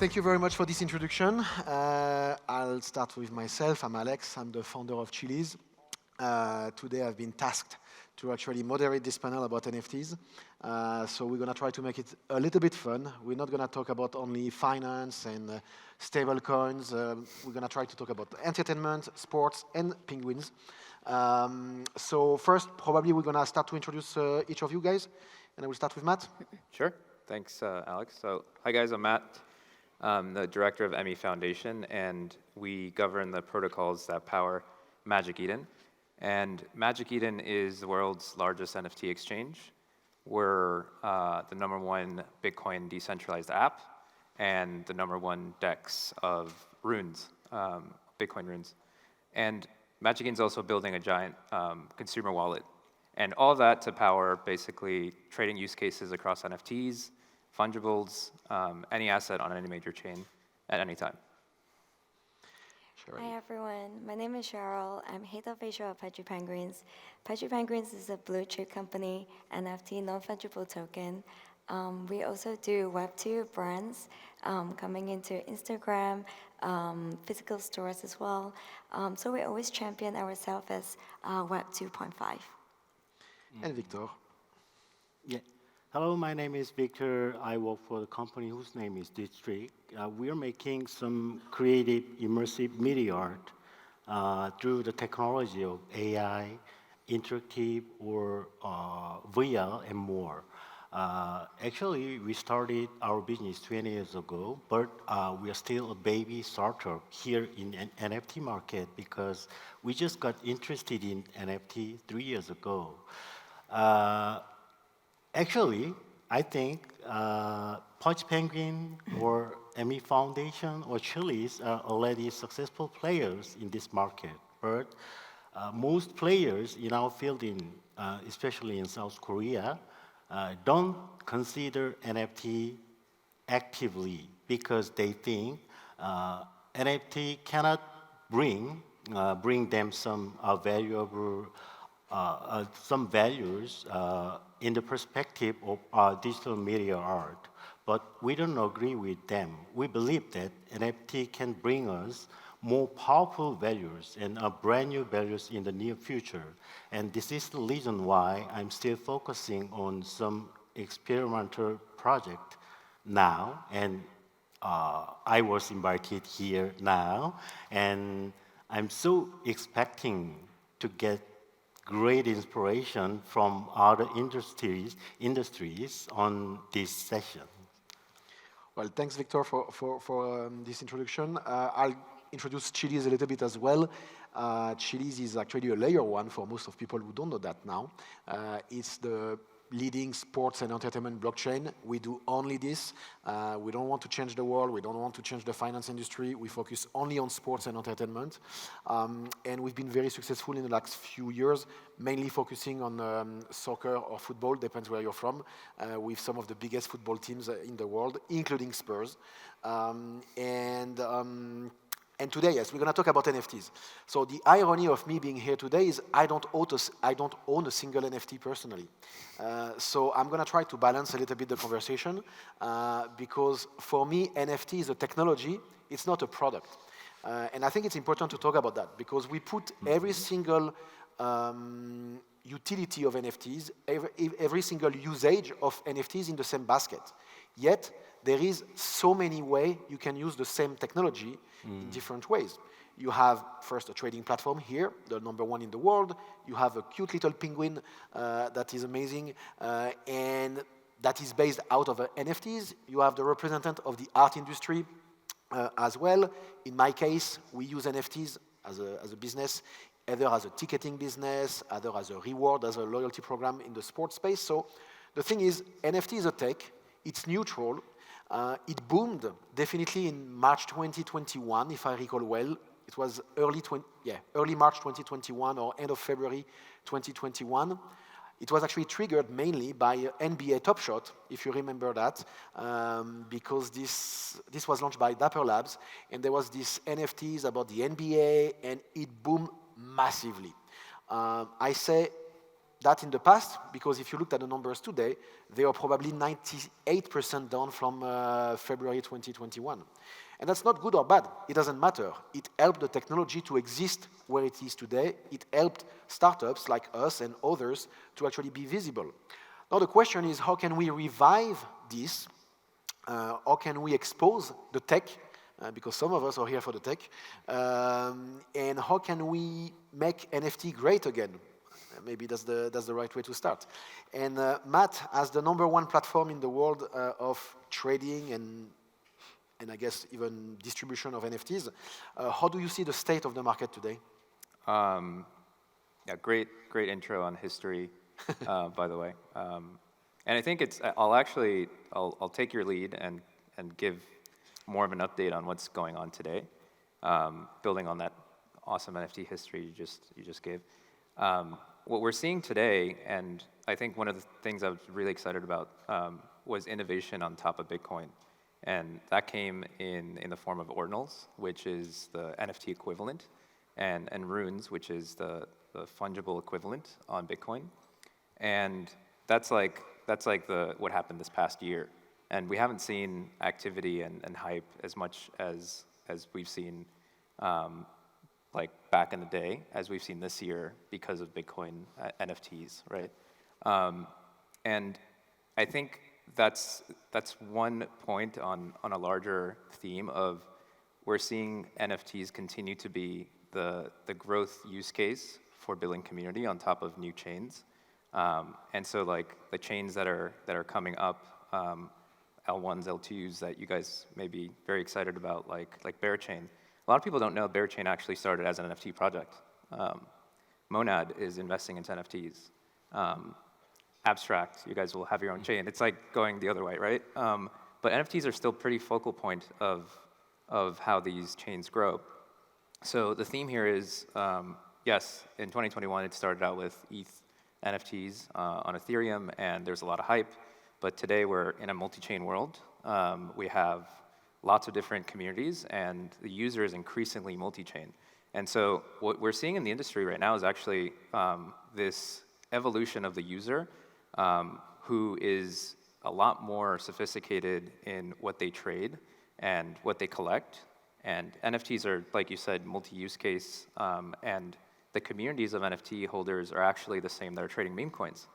Thank you very much for this introduction. I'll start with myself. I'm Alex. I'm the founder of Chili's. Today I've been tasked to actually moderate this panel about NFTs. So we're going to try to make it a little bit fun. We're not going to talk about only finance and stable coins. We're going to try to talk about entertainment, sports, and penguins. So first, probably we're going to start to introduce each of you guys. And I will start with Matt. Sure. Thanks, Alex. So, hi guys, I'm Matt. I'm the director of EMI Foundation, and we govern the protocols that power Magic Eden. And Magic Eden is the world's largest NFT exchange. We're the #1 Bitcoin decentralized app and the #1 DEX of runes, Bitcoin runes. And Magic Eden's also building a giant consumer wallet. And all that to power basically trading use cases across NFTs, fungibles, any asset on any major chain at any time. Hi everyone, my name is Cheryl. I'm head of Asia at Pudgy Penguins. Pudgy Penguins is a blue chip company, NFT non-fungible token. We also do Web2 brands coming into Instagram, physical stores as well. So we always champion ourselves as Web 2.5. And Victor. Yeah. Hello, my name is Victor. I work for the company whose name is District. We are making some creative, immersive media art through the technology of AI, interactive, or VR, and more. Actually, we started our business 20 years ago, but we are still a baby startup here in an NFT market because we just got interested in NFT 3 years ago. Actually, I think Pudgy Penguin or EMI Foundation or Chili's are already successful players in this market. But most players in our field, especially in South Korea, don't consider NFT actively because they think NFT cannot bring them some valuable some values in the perspective of digital media art. But we don't agree with them. We believe that NFT can bring us more powerful values and brand new values in the near future. And this is the reason why I'm still focusing on some experimental project now. And I was invited here now. And I'm so expecting to get great inspiration from other industries on this session. Well, thanks, Victor, for this introduction. I'll introduce Chili's a little bit as well. Chili's is actually a layer one for most of people who don't know that now. It's the leading sports and entertainment blockchain. We do only this. We don't want to change the world. We don't want to change the finance industry. We focus only on sports and entertainment. And we've been very successful in the last few years, mainly focusing on soccer or football, depends where you're from, with some of the biggest football teams in the world, including Spurs. And today, yes, we're going to talk about NFTs. So the irony of me being here today is I don't own a single NFT personally. So I'm going to try to balance a little bit the conversation because for me, NFT is a technology. It's not a product. And I think it's important to talk about that because we put every single utility of NFTs, every single usage of NFTs in the same basket. Yet, there is so many ways you can use the same technology in different ways. You have first a trading platform here, the #1 in the world. You have a cute little penguin that is amazing and that is based out of NFTs. You have the representative of the art industry as well. In my case, we use NFTs as a business, either as a ticketing business, either as a reward, as a loyalty program in the sports space. So the thing is, NFT is a tech. It's neutral. It boomed definitely in March 2021, if I recall well. It was early March 2021 or end of February 2021. It was actually triggered mainly by NBA Top Shot, if you remember that, because this was launched by Dapper Labs, and there was this NFTs about the NBA, and it boomed massively. I say that in the past, because if you looked at the numbers today, they are probably 98% down from February 2021. And that's not good or bad. It doesn't matter. It helped the technology to exist where it is today. It helped startups like us and others to actually be visible. Now the question is, how can we revive this? How can we expose the tech? Because some of us are here for the tech. And how can we make NFT great again? Maybe that's the right way to start. And Matt, as the #1 platform in the world of trading and I guess even distribution of NFTs, how do you see the state of the market today? Yeah, great intro on history, by the way. And I think I'll take your lead and give more of an update on what's going on today, building on that awesome NFT history you just gave. What we're seeing today, and I think one of the things I was really excited about was innovation on top of Bitcoin. And that came in the form of ordinals, which is the NFT equivalent, and runes, which is the fungible equivalent on Bitcoin. And that's like what happened this past year. And we haven't seen activity and hype as much as we've seen like back in the day, as we've seen this year because of Bitcoin NFTs, right? And I think that's one point on a larger theme of we're seeing NFTs continue to be the growth use case for building community on top of new chains. And so like the chains that are coming up, L1s, L2s that you guys may be very excited about, like Bearchain. A lot of people don't know Bearchain actually started as an NFT project. Monad is investing into NFTs. Abstract, you guys will have your own chain. It's like going the other way, right? But NFTs are still pretty focal point of how these chains grow. So the theme here is, yes, in 2021 it started out with ETH NFTs on Ethereum, and there's a lot of hype. But today we're in a multi-chain world. We have lots of different communities, and the user is increasingly multi-chain. And so what we're seeing in the industry right now is actually this evolution of the user who is a lot more sophisticated in what they trade and what they collect. And NFTs are, like you said, multi-use case, and the communities of NFT holders are actually the same that are trading meme coins.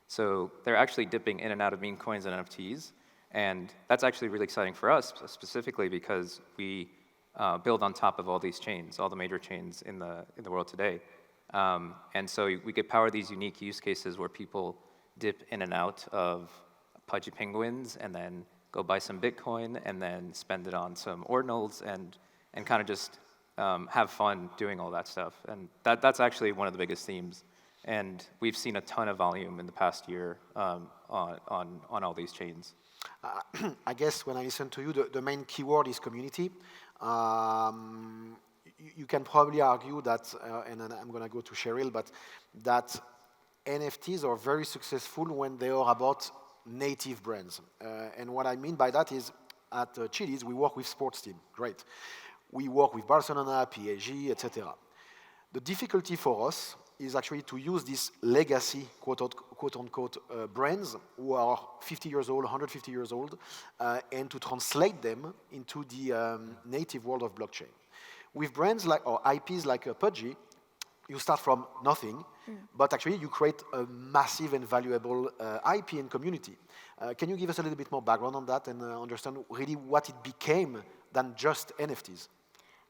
So they're actually dipping in and out of meme coins and NFTs, and that's actually really exciting for us, specifically because we build on top of all these chains, all the major chains in the world today. And so we could power these unique use cases where people dip in and out of pudgy penguins and then go buy some Bitcoin and then spend it on some ordinals and kind of just have fun doing all that stuff. And that's actually one of the biggest themes. And we've seen a ton of volume in the past year on all these chains. I guess when I listen to you, the main keyword is community. You can probably argue that, and I'm going to go to Cheryl, but that NFTs are very successful when they are about native brands. And what I mean by that is at Chili's, we work with sports team, great. We work with Barcelona, PSG, etc. The difficulty for us is actually to use these legacy, quote-unquote, brands who are 50 years old, 150 years old, and to translate them into the native world of blockchain. With brands like, or IPs like Pudgy, you start from nothing, but actually you create a massive and valuable IP and community. Can you give us a little bit more background on that and understand really what it became than just NFTs?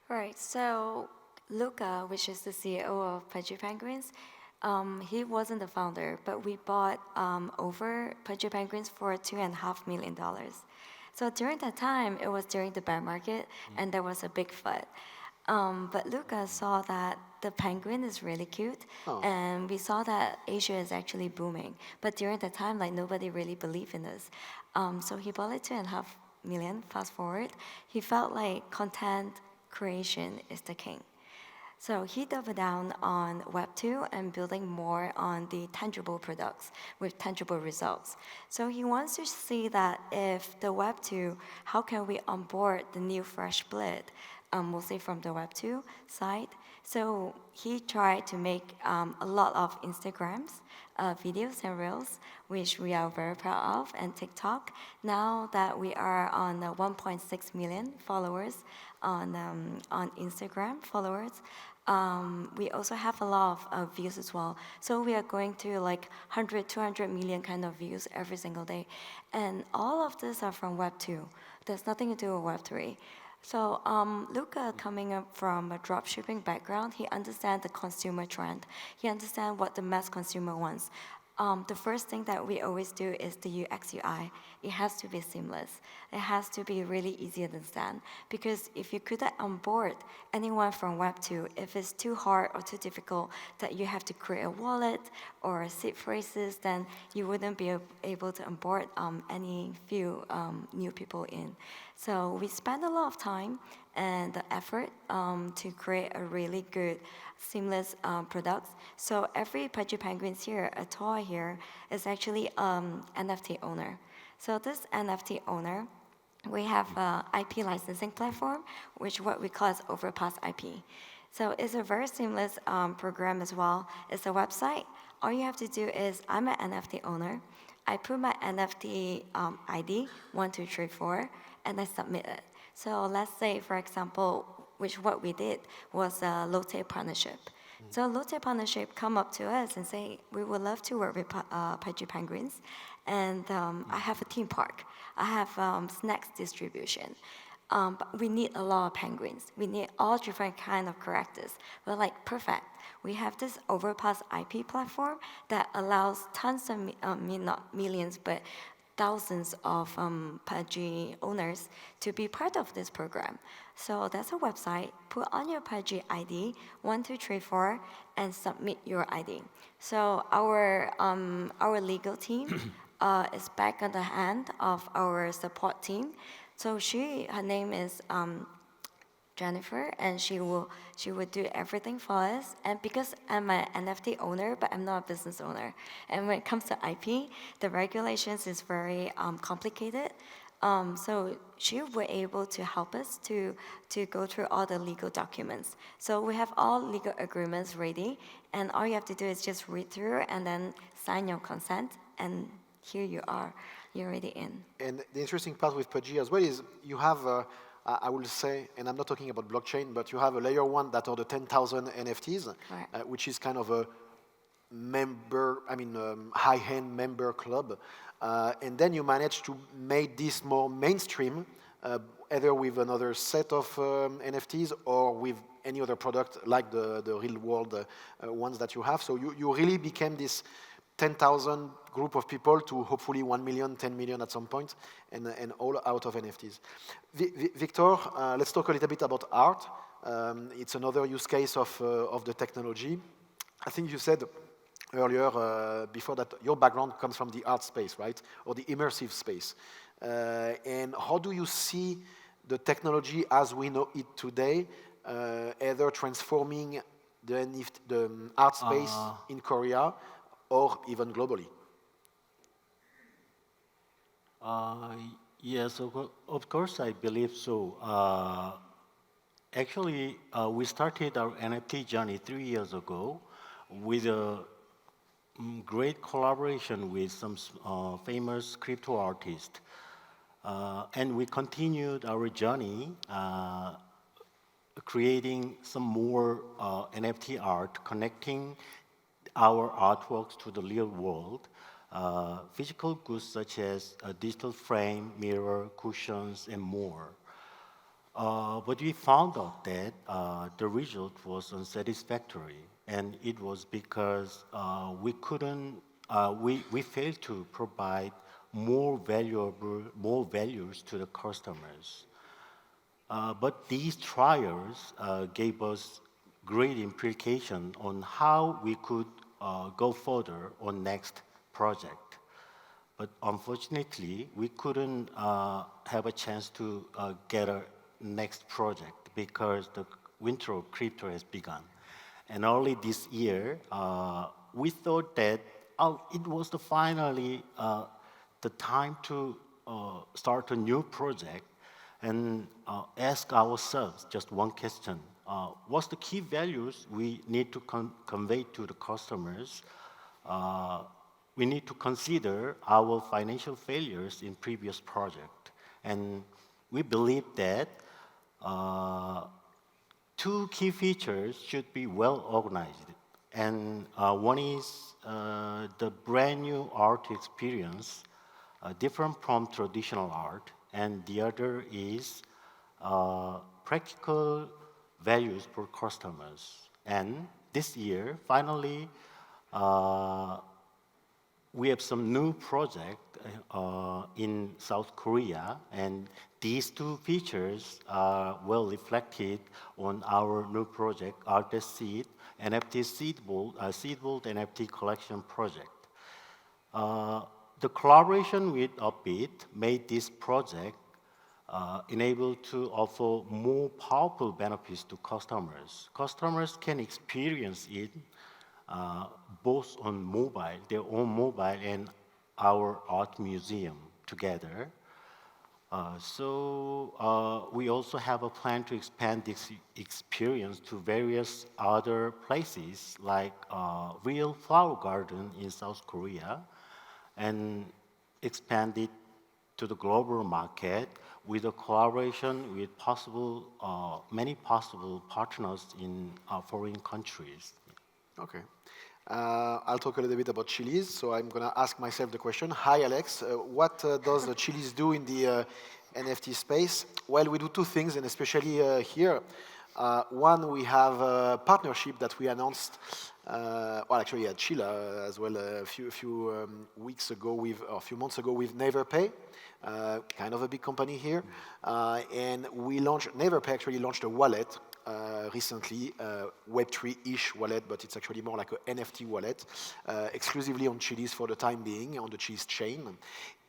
Right, so Luca, which is the CEO of Pudgy Penguins, he wasn't the founder, but we bought over Pudgy Penguins for $2.5 million. So during that time, it was during the bear market, and there was a big FUD. But Luca saw that the penguin is really cute, and we saw that Asia is actually booming. But during that time, like nobody really believed in this. So he bought it $2.5 million. Fast forward, he felt like content creation is the king. So he doubled down on Web 2 and building more on the tangible products with tangible results. So he wants to see that if the Web 2, how can we onboard the new fresh blood mostly from the Web2 side. So he tried to make a lot of Instagrams, videos and reels, which we are very proud of, and TikTok. Now that we are on 1.6 million followers on Instagram followers, we also have a lot of views as well. So we are going to like 100, 200 million kind of views every single day. And all of this are from Web2. There's nothing to do with Web3. So Luca, coming up from a dropshipping background, he understands the consumer trend. He understands what the mass consumer wants. The first thing that we always do is the UX UI. It has to be seamless. It has to be really easy to understand. Because if you couldn't onboard anyone from Web2, if it's too hard or too difficult that you have to create a wallet or seed phrases, then you wouldn't be able to onboard any few new people in. So we spend a lot of time and the effort to create a really good, seamless product. So every Pudgy Penguins here, a toy here, is actually NFT owner. So this NFT owner, we have an IP licensing platform, which what we call as Overpass IP. So it's a very seamless program as well. It's a website. All you have to do is, I'm an NFT owner. I put my NFT ID, 1234, and I submit it. So let's say, for example, which what we did was a Lotte partnership. So Lotte partnership come up to us and say, we would love to work with Pudgy Penguins, and I have a theme park. I have snacks distribution. But we need a lot of penguins. We need all different kind of characters. We're like, perfect. We have this Overpass IP platform that allows tons of, not millions, but thousands of Pudgy owners to be part of this program. So that's a website. Put on your Pudgy ID, 1234, and submit your ID. So our legal team is back on the hand of our support team. So her name is Jennifer, and she will do everything for us. And because I'm an NFT owner, but I'm not a business owner, and when it comes to IP, the regulations is very complicated. So she was able to help us to go through all the legal documents. So we have all legal agreements ready, and all you have to do is just read through and then sign your consent, and here you are. You're already in. And the interesting part with Pudgy as well is you have, I will say, and I'm not talking about blockchain, but you have a layer one that are the 10,000 NFTs, Right. which is kind of a member, high-end member club. And then you manage to make this more mainstream, either with another set of NFTs or with any other product like the real world ones that you have. So you really became this 10,000 group of people to hopefully 1 million, 10 million at some point, and all out of NFTs. Victor, let's talk a little bit about art. It's another use case of the technology. I think you said earlier, before, that your background comes from the art space, right? Or the immersive space. And how do you see the technology as we know it today, either transforming the art space in Korea or even globally? Yes, of course, I believe so. Actually, we started our NFT journey 3 years ago with a great collaboration with some famous crypto artists. And we continued our journey creating some more NFT art, connecting our artworks to the real world. Physical goods such as a digital frame, mirror, cushions, and more. But we found out that the result was unsatisfactory, and it was because we failed to provide more values to the customers. But these trials gave us great implication on how we could go further on next project. But unfortunately, we couldn't have a chance to get a next project because the winter of crypto has begun. And early this year, we thought that it was finally the time to start a new project. and ask ourselves just one question. What's the key values we need to convey to the customers? We need to consider our financial failures in previous project. And we believe that two key features should be well organized. And one is the brand new art experience, different from traditional art. And the other is practical values for customers. And this year, finally, we have some new project in South Korea, and these two features are well reflected on our new project, Artist Seed, NFT Seed Vault NFT collection project. The collaboration with Upbeat made this project enable to offer more powerful benefits to customers. Customers can experience it both on mobile, their own mobile, and our art museum together. So we also have a plan to expand this experience to various other places, like Real Flower Garden in South Korea, and expand it to the global market with a collaboration with many possible partners in foreign countries. Okay. I'll talk a little bit about Chili's. So I'm going to ask myself the question. Hi, Alex. What does the Chili's do in the NFT space? Well, we do two things, and especially here. One, we have a partnership that we announced, well, actually at Chile as well a few weeks ago, or a few months ago with NeverPay, kind of a big company here. And NeverPay actually launched a wallet recently, Web3-ish wallet, but it's actually more like an NFT wallet, exclusively on Chili's for the time being, on the Chili's chain.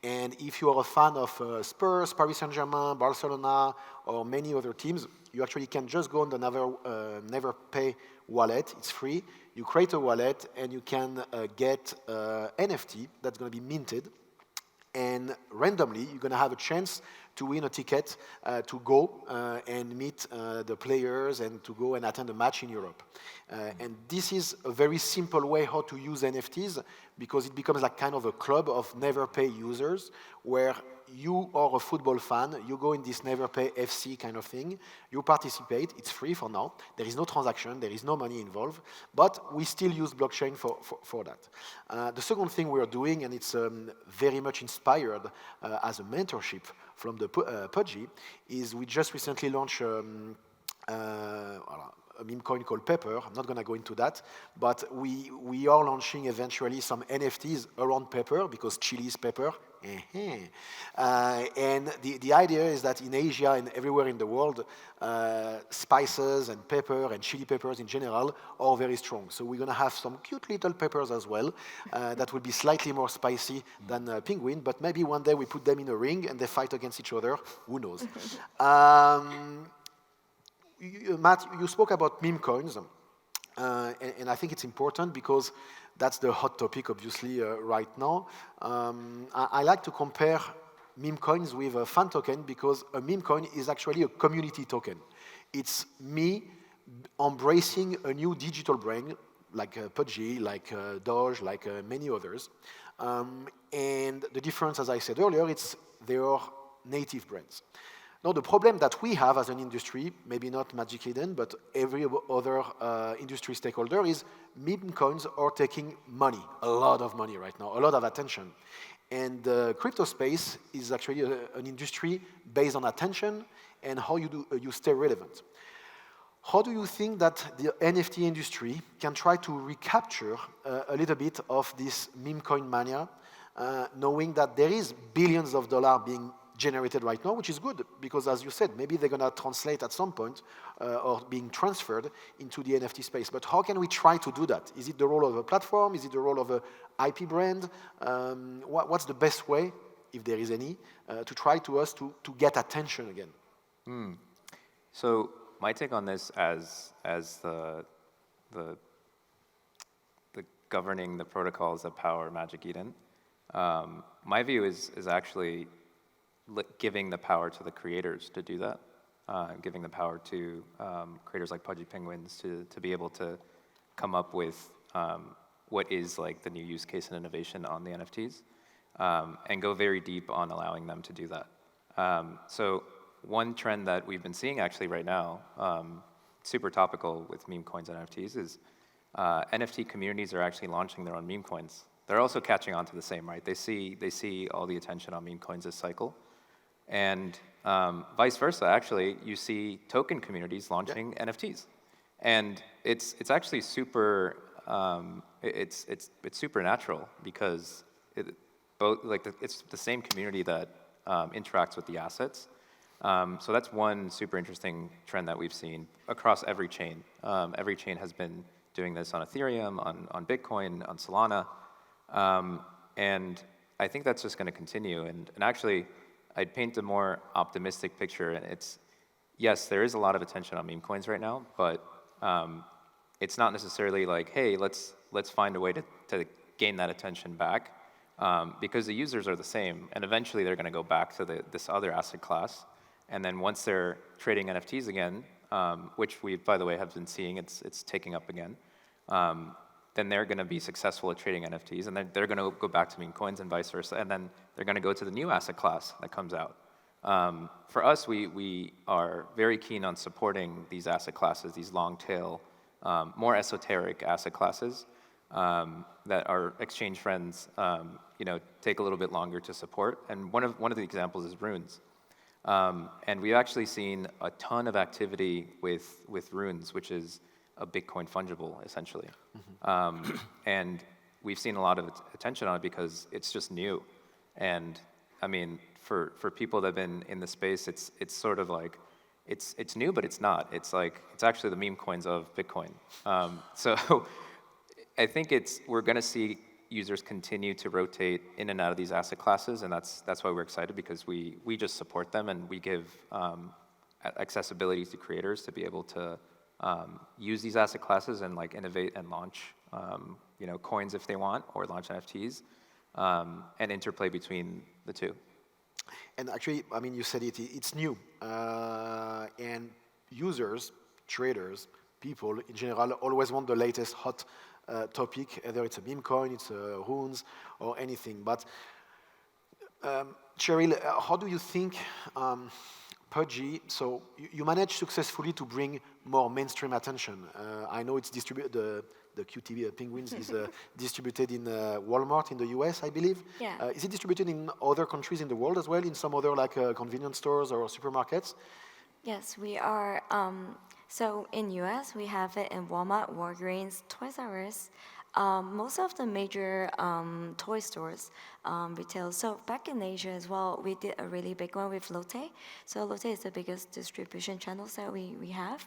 And if you are a fan of Spurs, Paris Saint-Germain, Barcelona, or many other teams, you actually can just go on the NeverPay wallet. It's free. You create a wallet, and you can get NFT that's going to be minted. And randomly, you're going to have a chance to win a ticket to go and meet the players and to go and attend a match in Europe. And this is a very simple way how to use NFTs, because it becomes like kind of a club of NeverPay users where you are a football fan, you go in this NeverPay FC kind of thing, you participate, it's free for now, there is no transaction, there is no money involved, but we still use blockchain for that. The second thing we're doing, and it's very much inspired as a mentorship from the Pudgy, is we just recently launched a meme coin called Pepper. I'm not going to go into that, but we are launching eventually some NFTs around Pepper, because Chile is pepper. And the idea is that in Asia and everywhere in the world, spices and pepper and chili peppers in general are very strong. So we're going to have some cute little peppers as well that will be slightly more spicy than penguin, but maybe one day we put them in a ring and they fight against each other. Who knows? Matt, you spoke about meme coins, and I think it's important because that's the hot topic, obviously, right now. I like to compare meme coins with a fan token, because a meme coin is actually a community token. It's me embracing a new digital brand, like Pudgy, like Doge, like many others. And the difference, as I said earlier, they are native brands. Now, the problem that we have as an industry, maybe not Magic Eden, but every other industry stakeholder, is meme coins are taking money, a lot of money right now, a lot of attention. And the crypto space is actually an industry based on attention and how you stay relevant. How do you think that the NFT industry can try to recapture a little bit of this meme coin mania, knowing that there is billions of dollars being generated right now, which is good, because as you said, maybe they're going to translate at some point or being transferred into the NFT space. But how can we try to do that? Is it the role of a platform? Is it the role of an IP brand? What's the best way, if there is any, to try to get attention again? So my take on this as the governing the protocols that power Magic Eden, my view is actually giving the power to the creators to do that, giving the power to creators like Pudgy Penguins to be able to come up with what is like the new use case and innovation on the NFTs, and go very deep on allowing them to do that. So one trend that we've been seeing actually right now, super topical with meme coins and NFTs, is NFT communities are actually launching their own meme coins. They're also catching on to the same, right? They see all the attention on meme coins this cycle, and vice versa. Actually, you see token communities launching NFTs, and it's actually super. It's super natural because it's the same community that interacts with the assets. So that's one super interesting trend that we've seen across every chain. Every chain has been doing this on Ethereum, on Bitcoin, on Solana, and I think that's just going to continue. And actually, I'd paint a more optimistic picture. And it's, yes, there is a lot of attention on meme coins right now, but it's not necessarily like, hey, let's find a way to gain that attention back, because the users are the same, and eventually they're going to go back to this other asset class. And then once they're trading NFTs again, which we, by the way, have been seeing, it's taking up again, then they're going to be successful at trading NFTs, and they're going to go back to meme coins and vice versa, and then they're going to go to the new asset class that comes out. For us, we are very keen on supporting these asset classes, these long tail, more esoteric asset classes that our exchange friends, take a little bit longer to support. And one of the examples is runes. And we've actually seen a ton of activity with runes, which is a Bitcoin fungible, essentially. Mm-hmm. And we've seen a lot of attention on it because it's just new. And I mean, for people that have been in the space, it's sort of like, it's new, but it's not. It's actually the meme coins of Bitcoin. So I think we're going to see users continue to rotate in and out of these asset classes, and that's why we're excited, because we just support them, and we give accessibility to creators to be able to use these asset classes and innovate and launch coins if they want, or launch NFTs, and interplay between the two. And actually, I mean, you said it's new, and users, traders, people in general always want the latest hot topic, whether it's a meme coin, it's runes, or anything. But Cheryl, how do you think Pudgy, so you managed successfully to bring more mainstream attention. I know it's distributed, the QTV Penguins is distributed in Walmart in the US, I believe. Yeah. Is it distributed in other countries in the world as well, in some other convenience stores or supermarkets? Yes, we are. So in US, we have it in Walmart, Walgreens, Toys R Us, most of the major toy stores, retail. So back in Asia as well, we did a really big one with Lotte. So Lotte is the biggest distribution channels that we have.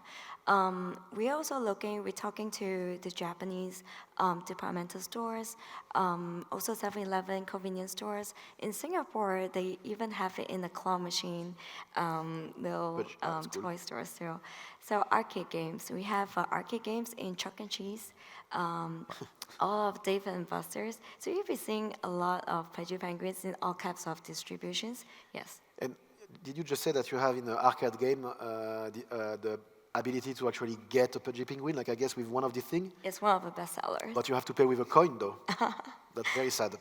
We're also we're talking to the Japanese departmental stores, also 7-Eleven convenience stores. In Singapore, they even have it in the claw machine, little toy stores too. So arcade games, we have arcade games in Chuck and Cheese, all of Dave and Buster's. So you'll be seeing a lot of Pudgy Penguins in all types of distributions. Yes. And did you just say that you have in the arcade game the ability to actually get a Pudgy Penguin, I guess with one of the things? It's one of the best sellers. But you have to pay with a coin, though. That's very sad.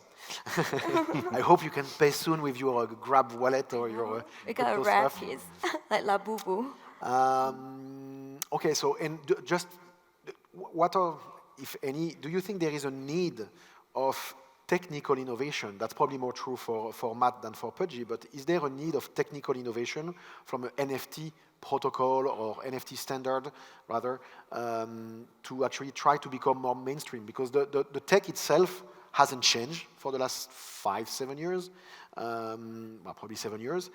I hope you can pay soon with your Grab wallet or your We got a rare piece, like La Boo Boo. Okay, so just what are, if any, do you think there is a need of technical innovation? That's probably more true for Matt than for Pudgy, but is there a need of technical innovation from an NFT protocol or NFT standard, rather, to actually try to become more mainstream? Because the tech itself hasn't changed for the last 5-7 years, well, probably 7 years.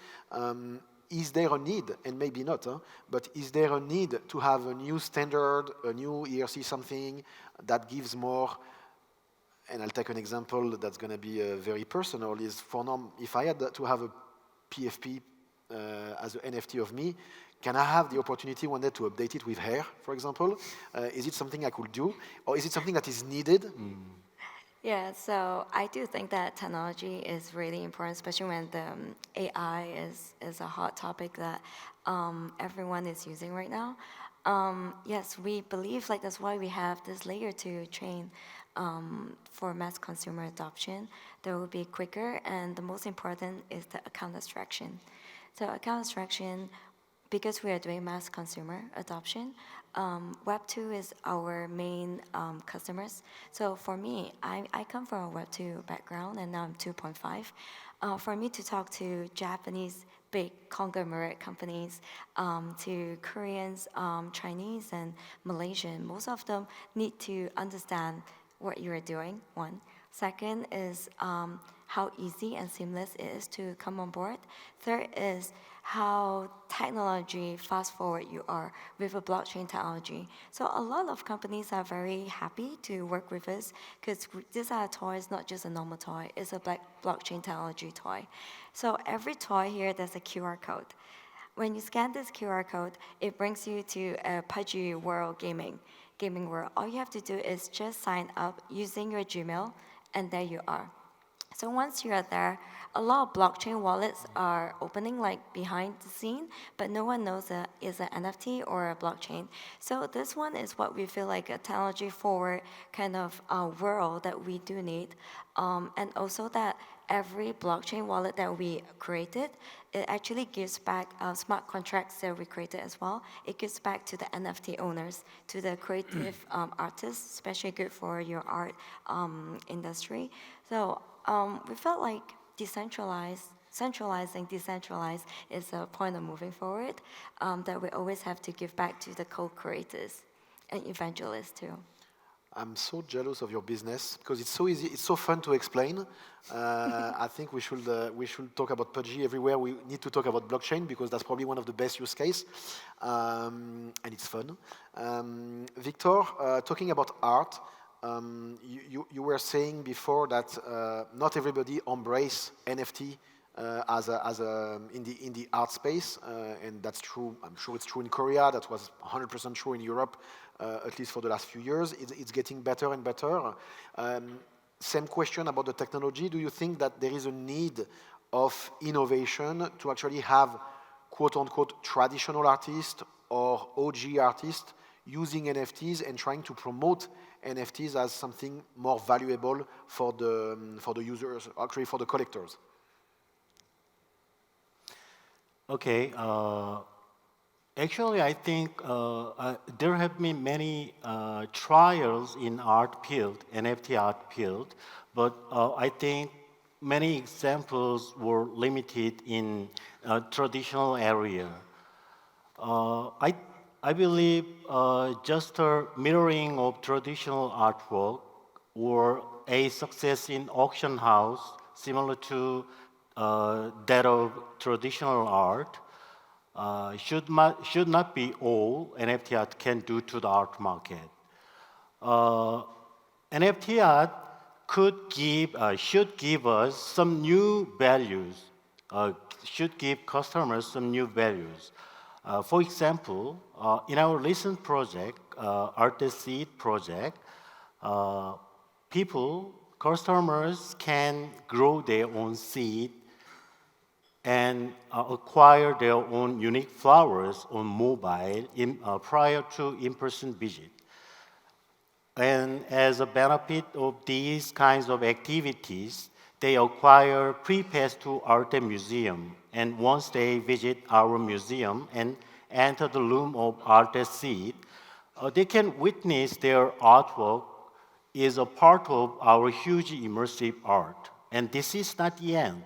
Is there a need, and maybe not, but is there a need to have a new standard, a new ERC something that gives more? And I'll take an example that's going to be very personal, is for now, if I had to have a PFP as an NFT of me, can I have the opportunity one day to update it with hair, for example? Is it something I could do? Or is it something that is needed? Yeah, so I do think that technology is really important, especially when the AI is a hot topic that everyone is using right now. Yes, we believe like that's why we have this layer to train for mass consumer adoption that will be quicker, and the most important is the account abstraction. So account abstraction, because we are doing mass consumer adoption, Web2 is our main customers. So for me, I come from a Web2 background, and now I'm 2.5. For me to talk to Japanese big conglomerate companies, to Koreans, Chinese, and Malaysian, most of them need to understand what you're doing, one. Second is how easy and seamless it is to come on board. Third is how technology fast forward you are with a blockchain technology. So a lot of companies are very happy to work with us because these are toys, not just a normal toy, it's a blockchain technology toy. So every toy here, there's a QR code. When you scan this QR code, it brings you to a PUBG world gaming world. All you have to do is just sign up using your Gmail, and there you are. So once you are there, a lot of blockchain wallets are opening like behind the scene, but no one knows that is an NFT or a blockchain. So this one is what we feel like a technology forward kind of world that we do need. And also that every blockchain wallet that we created, it actually gives back smart contracts that we created as well. It gives back to the NFT owners, to the creative artists, especially good for your art industry. So we felt like centralizing decentralized is a point of moving forward, that we always have to give back to the co-creators and evangelists too. I'm so jealous of your business because it's so easy, it's so fun to explain. I think we should talk about PUBG everywhere. We need to talk about blockchain because that's probably one of the best use case, and it's fun. Victor, talking about art, you were saying before that not everybody embrace NFT in the art space, and that's true. I'm sure it's true in Korea. That was 100% true in Europe, at least for the last few years. It's getting better and better. Same question about the technology. Do you think that there is a need of innovation to actually have quote-unquote traditional artists or OG artists using NFTs and trying to promote NFTs as something more valuable for the users, actually for the collectors? Okay. Actually, I think there have been many trials in art field, NFT art field, but I think many examples were limited in traditional area. I believe just a mirroring of traditional artwork or a success in auction house similar to that of traditional art should not be all NFT art can do to the art market. NFT art should give us some new values, should give customers some new values. For example, in our recent project, Artist Seed project, customers can grow their own seed and acquire their own unique flowers on mobile prior to in-person visit. And as a benefit of these kinds of activities, they acquire pre-pass to art museum. And once they visit our museum and enter the room of Artist Seed, they can witness their artwork is a part of our huge immersive art. And this is not the end.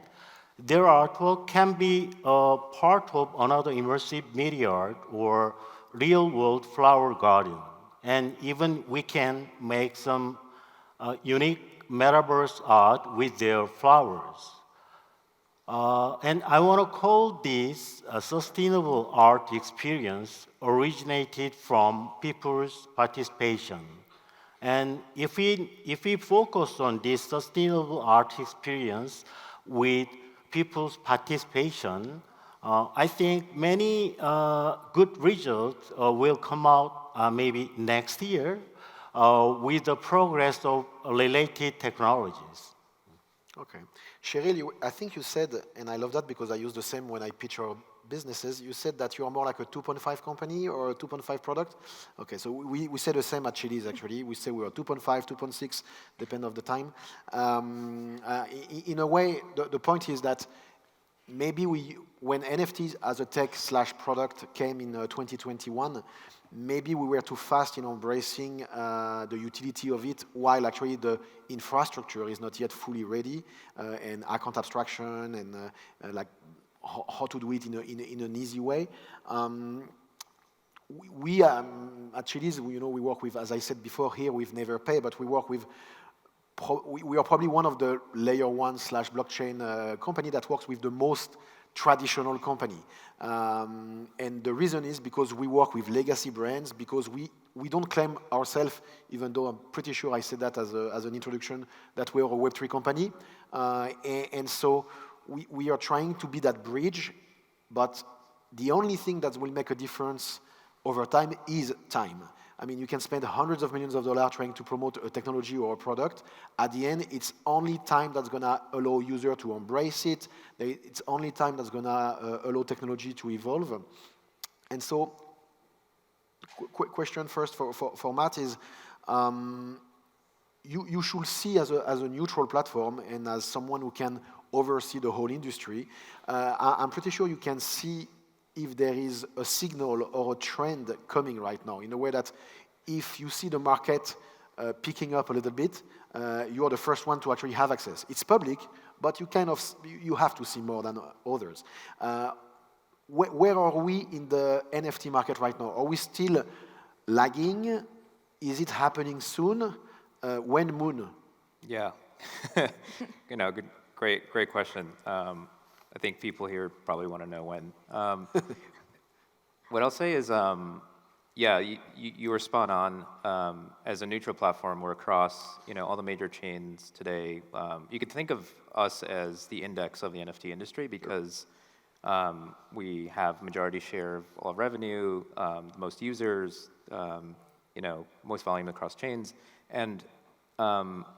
Their artwork can be a part of another immersive media art or real-world flower garden. And even we can make some unique metaverse art with their flowers. And I want to call this a sustainable art experience originated from people's participation. And if we focus on this sustainable art experience with people's participation, I think many good results will come out maybe next year. with the progress of related technologies. Okay. Cheryl, I think you said, and I love that because I use the same when I pitch our businesses, you said that you are more like a 2.5 company or a 2.5 product? Okay, so we say the same at Chili's actually. We say we are 2.5, 2.6, depend of the time. In a way, the point is that maybe when NFTs as a tech/product came in 2021, maybe we were too fast in embracing the utility of it, while actually the infrastructure is not yet fully ready, and account abstraction and like how to do it in an easy way. We at Chili's, we work with, as I said before here, with Never Pay, but we work with. We are probably one of the layer 1/blockchain company that works with the most traditional company. And the reason is because we work with legacy brands, because we don't claim ourselves, even though I'm pretty sure I said that as an introduction, that we're a Web3 company. And so we are trying to be that bridge, but the only thing that will make a difference over time is time. I mean, you can spend hundreds of millions of dollars trying to promote a technology or a product. At the end, it's only time that's going to allow user to embrace it. It's only time that's going to allow technology to evolve. And so, question first for Matt is, you should see as a neutral platform and as someone who can oversee the whole industry. I'm pretty sure you can see if there is a signal or a trend coming right now, in a way that if you see the market picking up a little bit, you are the first one to actually have access. It's public, but you have to see more than others. Where are we in the NFT market right now? Are we still lagging? Is it happening soon? When moon? Yeah, good, great question. I think people here probably want to know when. What I'll say is, yeah, you were spot on. As a neutral platform, we're across all the major chains today. You could think of us as the index of the NFT industry because we have majority share of all revenue, most users, most volume across chains, and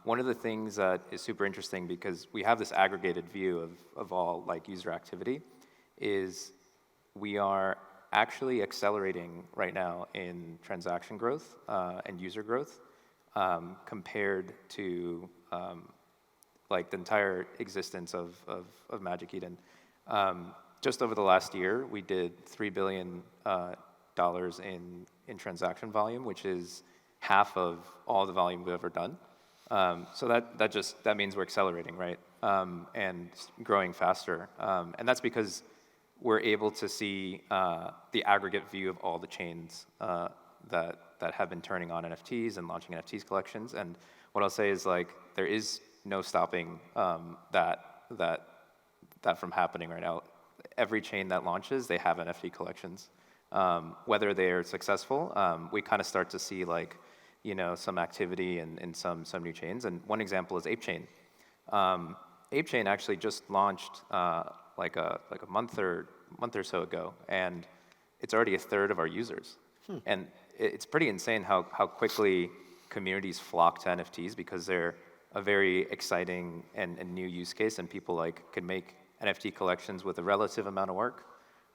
one of the things that is super interesting, because we have this aggregated view of all user activity, is we are actually accelerating right now in transaction growth and user growth compared to the entire existence of Magic Eden. Just over the last year, we did $3 billion in transaction volume, which is half of all the volume we've ever done. So that means we're accelerating, right? And growing faster. And that's because we're able to see the aggregate view of all the chains that have been turning on NFTs and launching NFTs collections. And what I'll say is there is no stopping that from happening right now. Every chain that launches, they have NFT collections. Whether they're successful, we kind of start to see some activity in some new chains. And one example is ApeChain. ApeChain actually just launched like a month or so ago, and it's already a third of our users. And it's pretty insane how quickly communities flock to NFTs because they're a very exciting and new use case, and people can make NFT collections with a relative amount of work.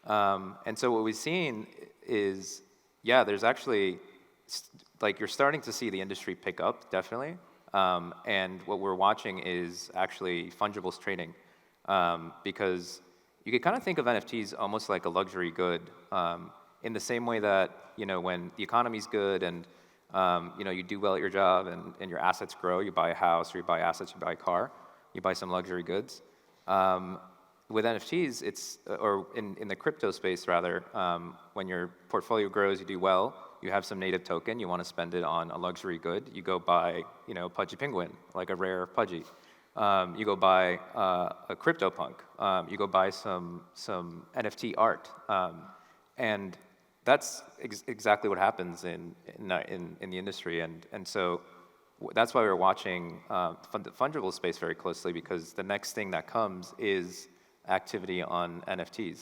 And so what we've seen is, there's actually you're starting to see the industry pick up, definitely. And what we're watching is actually fungibles trading, because you could kind of think of NFTs almost like a luxury good, in the same way that when the economy's good and you do well at your job and your assets grow, you buy a house or you buy assets, you buy a car, you buy some luxury goods. With NFTs, or in the crypto space rather, when your portfolio grows, you do well, you have some native token, you want to spend it on a luxury good, you go buy, Pudgy Penguin, like a rare Pudgy. You go buy a CryptoPunk. You go buy some NFT art. And that's exactly what happens in the industry. And so that's why we're watching the fungible space very closely, because the next thing that comes is activity on NFTs.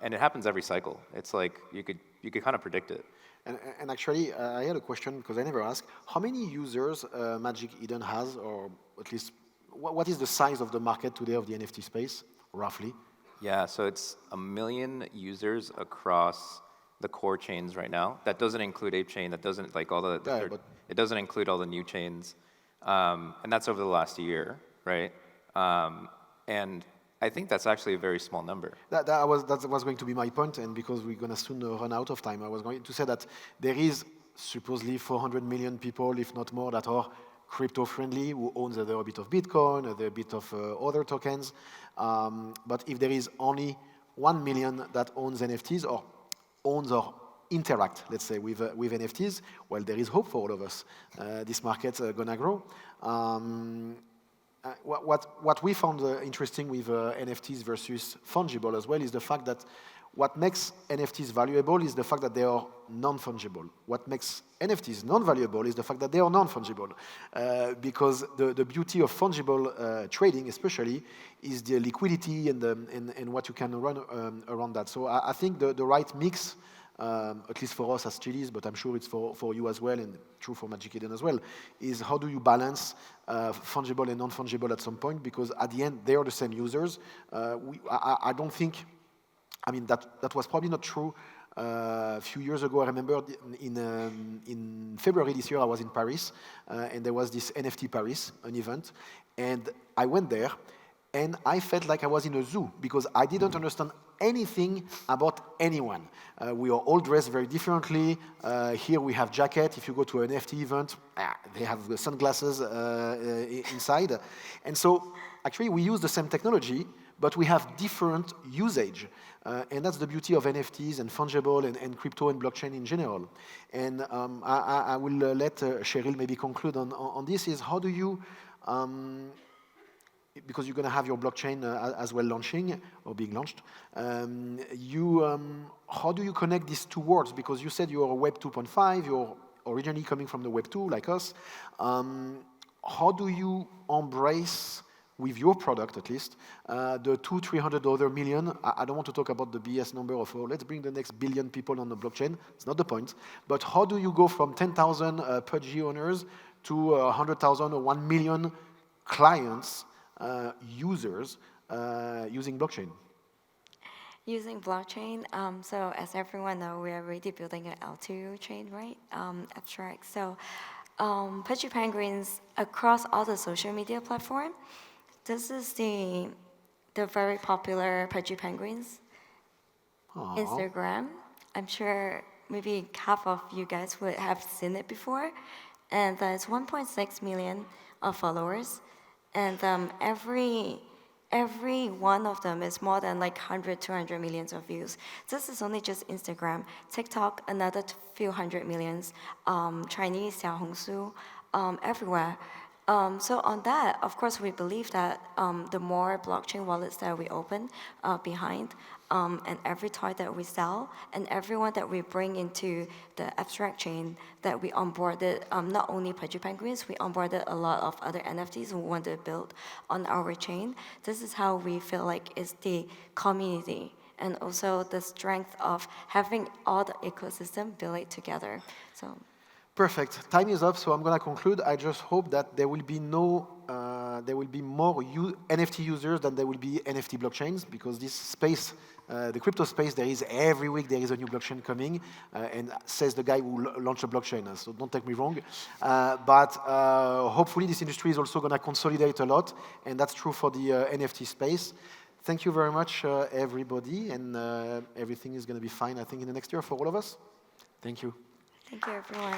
And it happens every cycle. It's you could kind of predict it. And actually, I had a question because I never asked. How many users Magic Eden has, or at least, what is the size of the market today of the NFT space, roughly? Yeah, so it's 1 million users across the core chains right now. That doesn't include Ape Chain. That doesn't like all the. Yeah, but it doesn't include all the new chains, and that's over the last year, right? And I think that's actually a very small number. That was going to be my point, and because we're going to soon run out of time, I was going to say that there is supposedly 400 million people, if not more, that are crypto-friendly, who owns either a bit of Bitcoin, either a bit of other tokens. But if there is only 1 million that owns NFTs or owns or interact, let's say, with NFTs, well, there is hope for all of us. This market's gonna grow. What we found interesting with NFTs versus fungible as well is the fact that what makes NFTs valuable is the fact that they are non-fungible. What makes NFTs non-valuable is the fact that they are non-fungible. Because the beauty of fungible trading, especially, is the liquidity and what you can run around that. So I think the right mix, at least for us as Chilis, but I'm sure it's for you as well, and true for Magic Eden as well, is how do you balance fungible and non-fungible at some point, because at the end, they are the same users. I don't think, I mean, that was probably not true a few years ago. I remember in February this year, I was in Paris, and there was this NFT Paris, an event, and I went there, and I felt like I was in a zoo, because I didn't understand anything about anyone. We are all dressed very differently. Here we have jacket. If you go to an NFT event, they have the sunglasses inside. And so actually we use the same technology, but we have different usage. And that's the beauty of NFTs and fungible and crypto and blockchain in general. And I will let Cheryl maybe conclude on this, is how do you, because you're going to have your blockchain as well launching or being launched, how do you connect these two worlds? Because you said you're a Web 2.5, you're originally coming from the Web 2 like us. How do you embrace, with your product at least, the 200-300 other million? I don't want to talk about the BS number of, let's bring the next billion people on the blockchain. It's not the point. But how do you go from 10,000 Pudgy owners to 100,000 or 1 million clients, users, using blockchain? Using blockchain, so as everyone knows, we are already building an L2 chain, right? Abstract. So Pudgy Penguins across all the social media platforms. This is the very popular Pudgy Penguins. Aww. Instagram. I'm sure maybe half of you guys would have seen it before. And there's 1.6 million of followers. And every one of them is more than like 100, 200 millions of views. This is only just Instagram. TikTok, another few hundred millions. Chinese, Xiaohongshu, everywhere. So on that, of course, we believe that the more blockchain wallets that we open behind, and every toy that we sell, and everyone that we bring into the abstract chain, that we onboarded, not only Pudgy Penguins, we onboarded a lot of other NFTs who want to build on our chain. This is how we feel like it's the community, and also the strength of having all the ecosystem built together. So. Perfect. Time is up, so I'm going to conclude. I just hope that there will be more NFT users than there will be NFT blockchains, because this space, the crypto space, there is every week there is a new blockchain coming, and says the guy who launched a blockchain. So don't take me wrong, but hopefully this industry is also going to consolidate a lot, and that's true for the NFT space. Thank you very much, everybody, and everything is going to be fine, I think, in the next year for all of us. Thank you. Thank you, everyone.